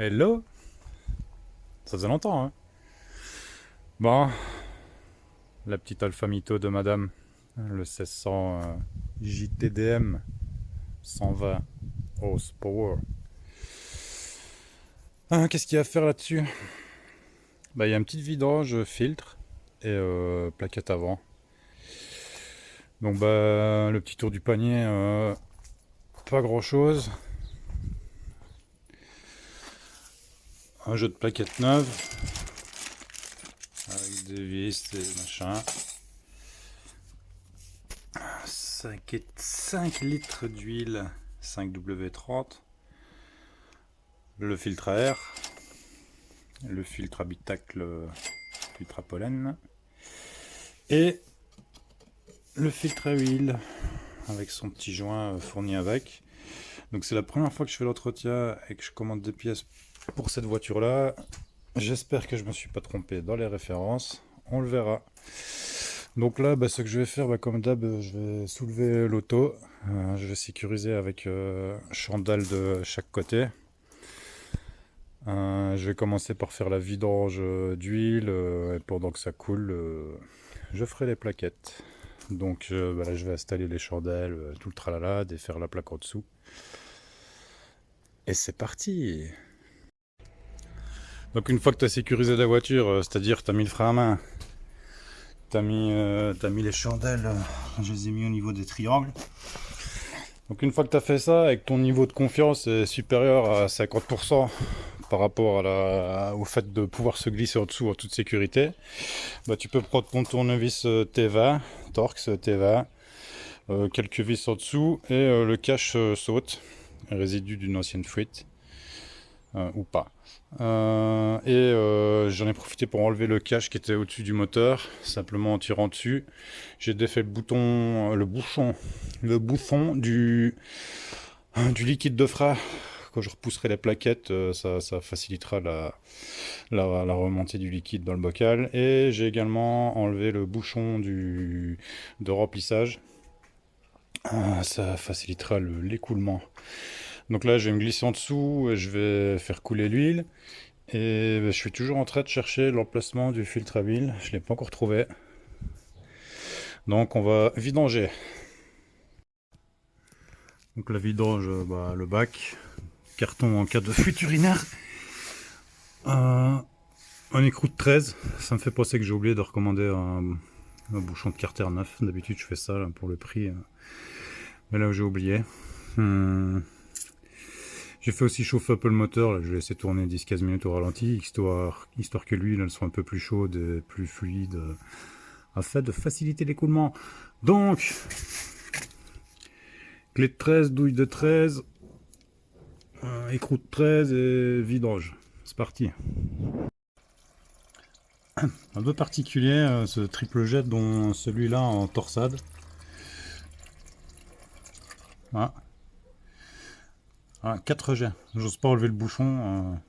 Hello. Ça faisait longtemps, hein. Bon, la petite Alpha Mito de madame, le 1600 JTDM 120 horsepower. Qu'est-ce qu'il y a à faire là-dessus? Bah, il y a un petit vidange filtre et plaquette avant. Donc, bah, le petit tour du panier, pas grand-chose. Un jeu de plaquettes neuves avec des vis et machin. 5 litres d'huile 5W30. Le filtre à air. Le filtre habitacle, filtre à pollen. Et le filtre à huile avec son petit joint fourni avec. Donc c'est la première fois que je fais l'entretien et que je commande des pièces pour cette voiture là. J'espère que je me suis pas trompé dans les références. On le verra. Donc là, ce que je vais faire, comme d'hab, je vais soulever l'auto. Je vais sécuriser avec chandelle de chaque côté. Je vais commencer par faire la vidange d'huile et pendant que ça coule, je ferai les plaquettes. Donc là, je vais installer les chandelles, tout le tralala, défaire la plaque en dessous. Et c'est parti! Donc une fois que tu as sécurisé la voiture, c'est-à-dire tu as mis le frein à main, t'as mis les chandelles, je les ai mis au niveau des triangles. Donc une fois que tu as fait ça et que ton niveau de confiance est supérieur à 50% par rapport au fait de pouvoir se glisser en dessous en toute sécurité, tu peux prendre ton tournevis T20, Torx T20, quelques vis en dessous et le cache saute, résidu d'une ancienne fuite. Ou pas. J'en ai profité pour enlever le cache qui était au-dessus du moteur, simplement en tirant dessus. J'ai défait le bouchon du liquide de frein. Quand je repousserai les plaquettes, ça facilitera la remontée du liquide dans le bocal. Et j'ai également enlevé le bouchon de remplissage. Ça facilitera l'écoulement. Donc là, je vais me glisser en dessous et je vais faire couler l'huile. Et je suis toujours en train de chercher l'emplacement du filtre à huile. Je ne l'ai pas encore trouvé. Donc on va vidanger. Donc la vidange, le bac. Carton en cas de fuite urinaire. Un écrou de 13. Ça me fait penser que j'ai oublié de recommander un bouchon de carter neuf. D'habitude je fais ça là, pour le prix. Mais là j'ai oublié. J'ai fait aussi chauffer un peu le moteur, là, je vais laisser tourner 10-15 minutes au ralenti, histoire que l'huile elle soit un peu plus chaude et plus fluide, afin de faciliter l'écoulement. Donc, clé de 13, douille de 13, écrou de 13 et vidange. C'est parti. Un peu particulier ce triple jet, dont celui-là en torsade. Voilà. 4 jets. J'ose pas enlever le bouchon.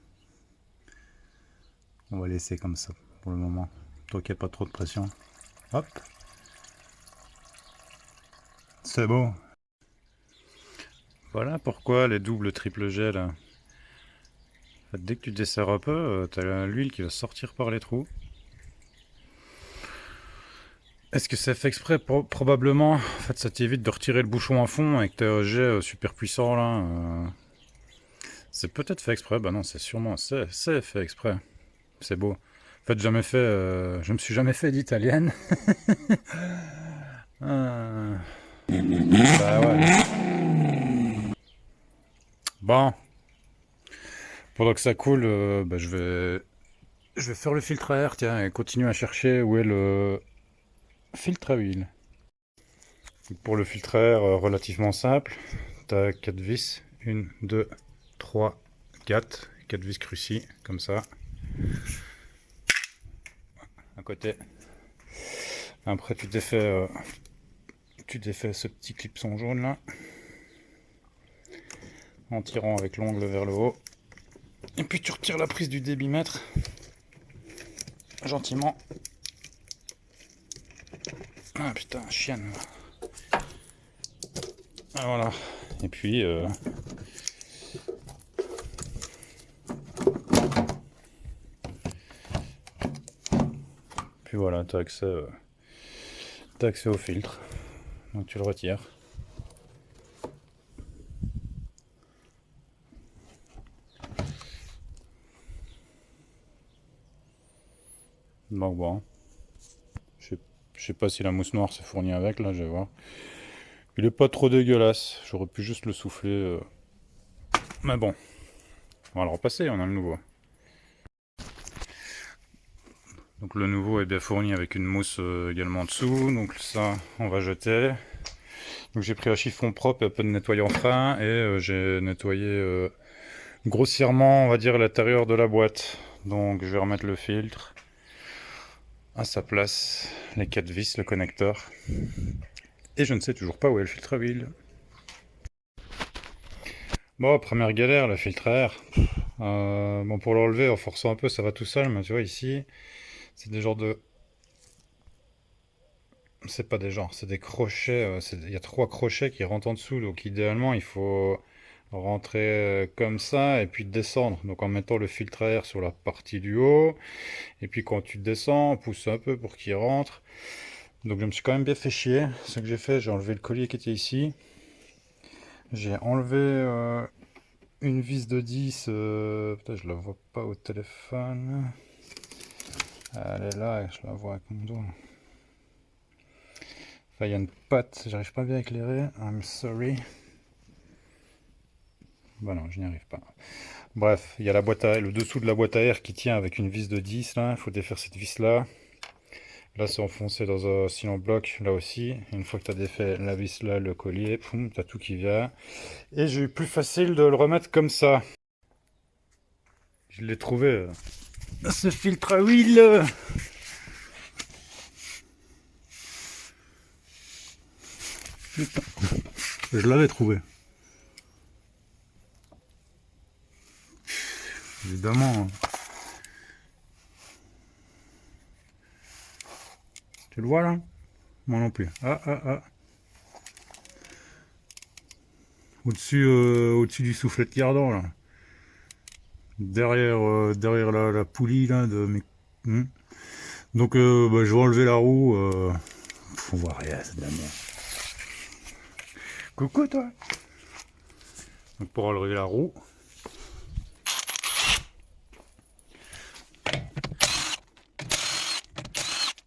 On va laisser comme ça pour le moment. Tant qu'il n'y a pas trop de pression. Hop. C'est beau. Voilà pourquoi les doubles triple jets là. En fait, dès que tu desserres un peu, t'as l'huile qui va sortir par les trous. Est-ce que c'est fait exprès? Probablement. En fait, ça t'évite de retirer le bouchon à fond et que t'as un jet super puissant là. C'est peut-être fait exprès. Bah non, c'est fait exprès. C'est beau. En fait, je me suis jamais fait d'italienne. Bah ouais. Bon. Pendant que ça coule, je vais faire le filtre à air, tiens, et continuer à chercher où est le filtre à huile. Pour le filtre à air, relativement simple. T'as 4 vis. 1, 2, 3, 4. 4 vis crucis, comme ça. À côté. Après, tu défais ce petit clipson jaune là. En tirant avec l'ongle vers le haut. Et puis tu retires la prise du débitmètre. Gentiment. Ah putain, chienne. Ah, voilà. Et puis voilà, tu as accès au filtre. Donc tu le retires. Donc bon, je sais pas si la mousse noire s'est fournie avec, là je vais voir. Il est pas trop dégueulasse, j'aurais pu juste le souffler. Mais bon, on va le repasser, on a le nouveau. Donc le nouveau est bien fourni avec une mousse également en dessous, donc ça on va jeter. Donc j'ai pris un chiffon propre et un peu de nettoyant fin et j'ai nettoyé grossièrement, on va dire, l'intérieur de la boîte. Donc je vais remettre le filtre à sa place, les 4 vis, le connecteur. Et je ne sais toujours pas où est le filtre à huile. Bon, première galère, le filtre à air. Bon, pour l'enlever, en forçant un peu, ça va tout seul, mais tu vois ici, c'est des genres de... C'est pas des genres, c'est des crochets. Il y a 3 crochets qui rentrent en dessous, donc idéalement, il faut rentrer comme ça et puis descendre. Donc en mettant le filtre à air sur la partie du haut, et puis quand tu descends, pousse un peu pour qu'il rentre. Donc je me suis quand même bien fait chier. Ce que j'ai fait, j'ai enlevé le collier qui était ici. J'ai enlevé une vis de 10. Putain, je la vois pas au téléphone. Elle est là, je la vois avec mon doigt. Enfin, il y a une patte, j'arrive pas bien à éclairer. I'm sorry. Bah non, je n'y arrive pas. Bref, il y a la boîte à, le dessous de la boîte à air qui tient avec une vis de 10 là. Il faut défaire cette vis là. Là, c'est enfoncé dans un cylindre bloc, là aussi. Une fois que tu as défait la vis là, le collier, poum, tu as tout qui vient. Et j'ai eu plus facile de le remettre comme ça. Je l'ai trouvé, ce filtre à huile. Putain, je l'avais trouvé. Évidemment. Tu le vois là? Moi non plus. Ah, ah, ah. Au-dessus du soufflet de cardan là. Derrière la poulie là de mes... Donc bah, je vais enlever la roue. On voit rien, c'est de la merde. Coucou toi. Donc pour enlever la roue.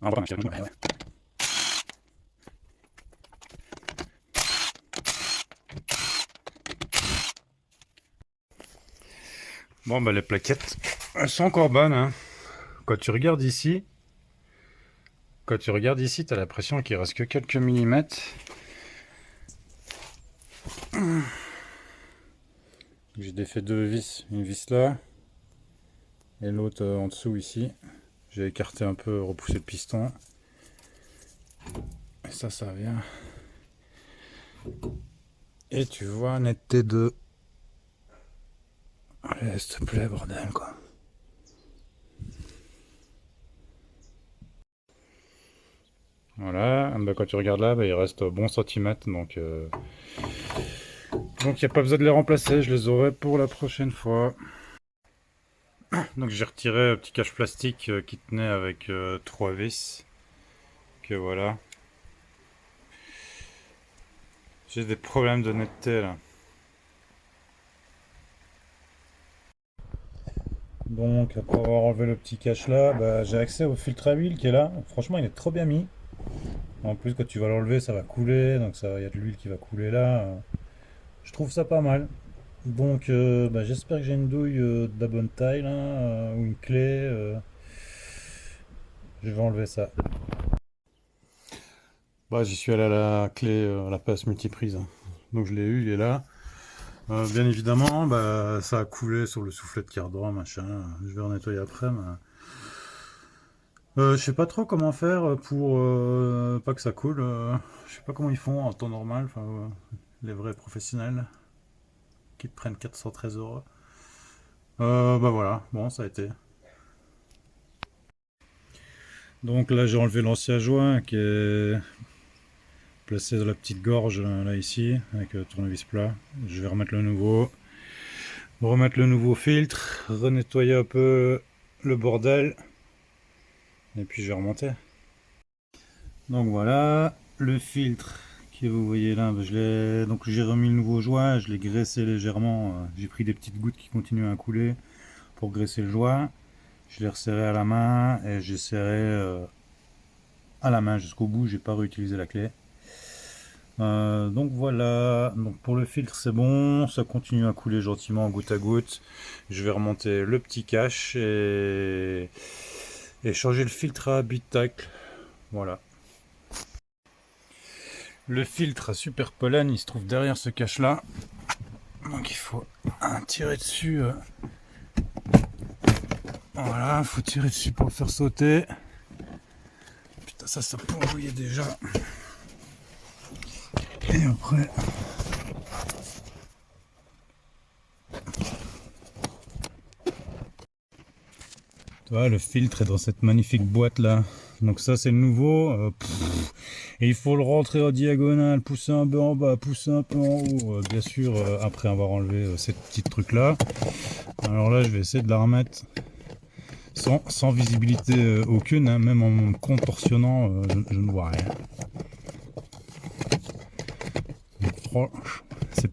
Ah, ouais. Bon bah les plaquettes, elles sont encore bonnes hein. Quand tu regardes ici, t'as l'impression qu'il reste que quelques millimètres. J'ai défait 2 vis, une vis là et l'autre en dessous ici. J'ai écarté un peu, repoussé le piston. Et ça vient. Et tu vois, netteté de... Allez, s'il te plaît, bordel, quoi. Voilà, bah, quand tu regardes là, bah, il reste bon centimètre, donc il n'y a pas besoin de les remplacer, je les aurai pour la prochaine fois. Donc j'ai retiré un petit cache plastique qui tenait avec 3 vis. Que voilà. J'ai des problèmes de netteté là. Donc après avoir enlevé le petit cache là, bah, j'ai accès au filtre à huile qui est là. Franchement il est trop bien mis. En plus quand tu vas l'enlever ça va couler, donc il y a de l'huile qui va couler là. Je trouve ça pas mal. Donc bah, j'espère que j'ai une douille de la bonne taille là, ou une clé. Je vais enlever ça. Bah, j'y suis allé à la clé, à la passe multiprise, hein. Donc je l'ai eu, il est là. Bien évidemment, bah, ça a coulé sur le soufflet de cardan, machin. Je vais en nettoyer après. Mais... je sais pas trop comment faire pour pas que ça coule. Je sais pas comment ils font en temps normal, les vrais professionnels qui te prennent 413 euros. Bah voilà, bon, ça a été. Donc là, j'ai enlevé l'ancien joint qui est placé dans la petite gorge là ici avec le tournevis plat. Je vais remettre le nouveau, remettre le nouveau filtre, renettoyer un peu le bordel et puis je vais remonter. Donc voilà, le filtre que vous voyez là, donc j'ai remis le nouveau joint, je l'ai graissé légèrement, j'ai pris des petites gouttes qui continuent à couler pour graisser le joint. Je l'ai resserré à la main et j'ai serré à la main jusqu'au bout, j'ai pas réutilisé la clé. Donc voilà, donc pour le filtre c'est bon, ça continue à couler gentiment goutte à goutte. Je vais remonter le petit cache et changer le filtre à habitacle. Voilà. Le filtre à super pollen il se trouve derrière ce cache là. Donc il faut tirer dessus. Voilà, il faut tirer dessus pour le faire sauter. Putain, ça peut envoyer déjà. Et après. Tu vois, le filtre est dans cette magnifique boîte là. Donc ça c'est le nouveau. Et il faut le rentrer en diagonale, pousser un peu en bas, pousser un peu en haut. Bien sûr, après avoir enlevé ces petits trucs là. Alors là, je vais essayer de la remettre sans visibilité aucune, hein, même en me contorsionnant, je ne vois rien. C'est...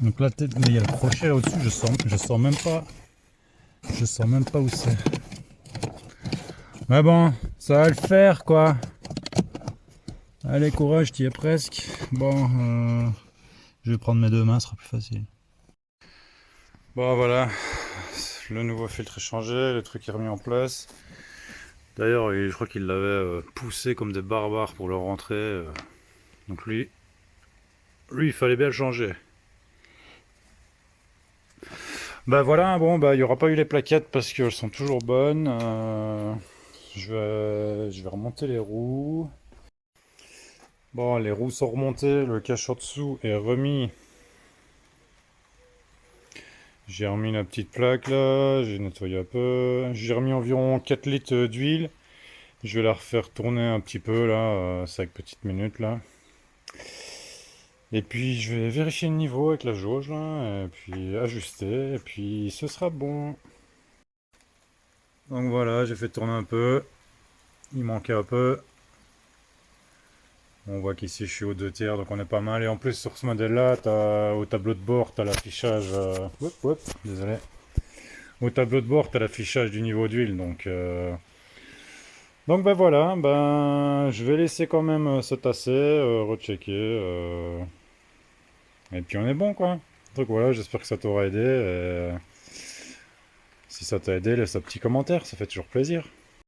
Donc la tête, mais il y a le crochet là au-dessus, je sens même pas où c'est. Mais bon, ça va le faire quoi. Allez, courage, t'y es presque. Bon, je vais prendre mes deux mains, ce sera plus facile. Bon voilà, le nouveau filtre est changé, le truc est remis en place. D'ailleurs, je crois qu'il l'avait poussé comme des barbares pour le rentrer. Donc lui, il fallait bien le changer. Bah voilà, bon, bah il n'y aura pas eu les plaquettes parce qu'elles sont toujours bonnes. Je vais remonter les roues. Bon, les roues sont remontées, le cache en dessous est remis. J'ai remis la petite plaque là, j'ai nettoyé un peu. J'ai remis environ 4 litres d'huile. Je vais la refaire tourner un petit peu là, 5 petites minutes là. Et puis je vais vérifier le niveau avec la jauge là, et puis ajuster, et puis ce sera bon. Donc voilà, j'ai fait tourner un peu. Il manquait un peu. On voit qu'ici je suis aux 2 tiers, donc on est pas mal. Et en plus sur ce modèle là, au tableau de bord, tu as l'affichage. Désolé. Au tableau de bord, tu as l'affichage du niveau d'huile. Donc ben voilà, ben je vais laisser quand même se tasser, rechecker. Et puis on est bon quoi. Donc voilà, j'espère que ça t'aura aidé. Si ça t'a aidé, laisse un petit commentaire, ça fait toujours plaisir.